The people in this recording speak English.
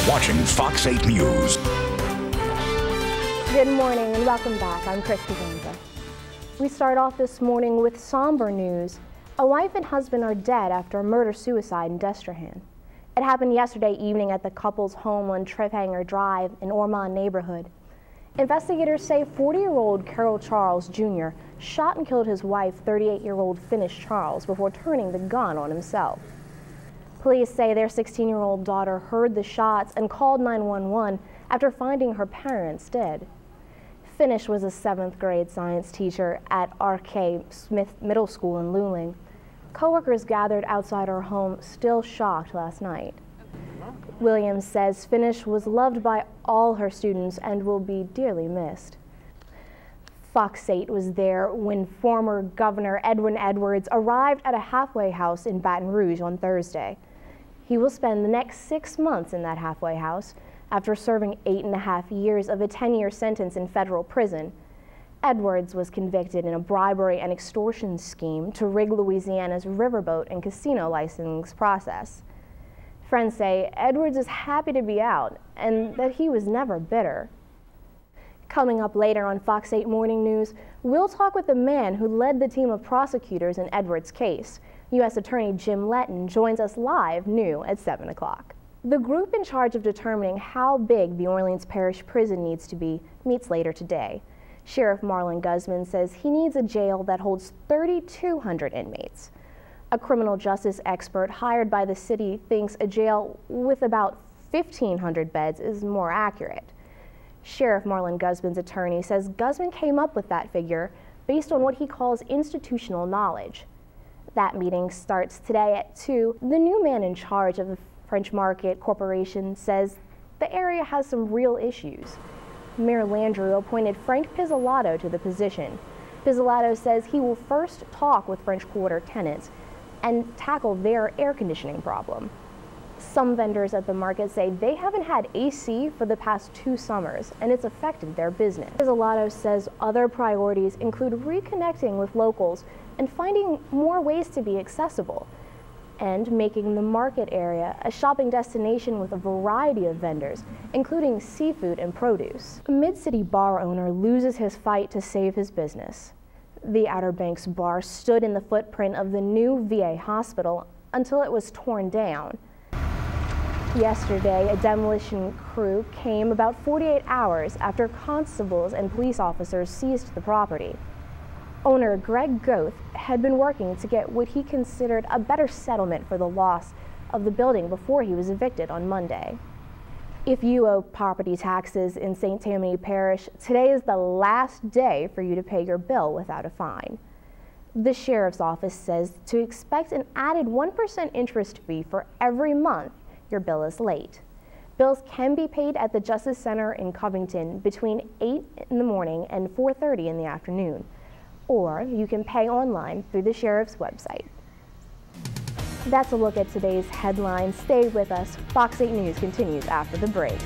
watching Fox 8 News. Good morning and welcome back. I'm KRIS Cusanza. We start off this morning with somber news. A wife and husband are dead after a murder-suicide in Destrehan. It happened yesterday evening at the couple's home on Triphanger Drive in Ormond neighborhood. Investigators say 40-year-old Carol Charles Jr. shot and killed his wife, 38-year-old Finnish Charles, before turning the gun on himself. Police say their 16-year-old daughter heard the shots and called 911 after finding her parents dead. Finnish was a 7th grade science teacher at R.K. Smith Middle School in Luling. Coworkers gathered outside her home, still shocked last night. Williams says Finnish was loved by all her students and will be dearly missed. Fox 8 was there when former Governor Edwin Edwards arrived at a halfway house in Baton Rouge on Thursday. He will spend the next 6 months in that halfway house after serving 8.5 years of a 10-year sentence in federal prison. Edwards was convicted in a bribery and extortion scheme to rig Louisiana's riverboat and casino license process. Friends say Edwards is happy to be out and that he was never bitter. Coming up later on Fox 8 Morning News, we'll talk with the man who led the team of prosecutors in Edwards' case. U.S. Attorney Jim Letton joins us live new at 7 o'clock. The group in charge of determining how big the Orleans Parish Prison needs to be meets later today. Sheriff Marlon Guzman says he needs a jail that holds 3,200 inmates. A criminal justice expert hired by the city thinks a jail with about 1,500 beds is more accurate. Sheriff Marlon Guzman's attorney says Guzman came up with that figure based on what he calls institutional knowledge. That meeting starts today at 2. The new man in charge of the French Market Corporation says the area has some real issues. Mayor Landrieu appointed Frank Pizzolatto to the position. Pizzolatto says he will first talk with French Quarter tenants and tackle their air conditioning problem. Some vendors at the market say they haven't had AC for the past 2 summers, and it's affected their business. Pizzolatto says other priorities include reconnecting with locals and finding more ways to be accessible, and making the market area a shopping destination with a variety of vendors, including seafood and produce. A Mid-City bar owner loses his fight to save his business. The Outer Banks bar stood in the footprint of the new VA hospital until it was torn down. Yesterday, a demolition crew came about 48 hours after constables and police officers seized the property. Owner Greg Goth had been working to get what he considered a better settlement for the loss of the building before he was evicted on Monday. If you owe property taxes in St. Tammany Parish, today is the last day for you to pay your bill without a fine. The Sheriff's Office says to expect an added 1% interest fee for every month your bill is late. Bills can be paid at the Justice Center in Covington between 8 in the morning and 4:30 in the afternoon, or you can pay online through the Sheriff's website. That's a look at today's headlines. Stay with us. Fox 8 News continues after the break.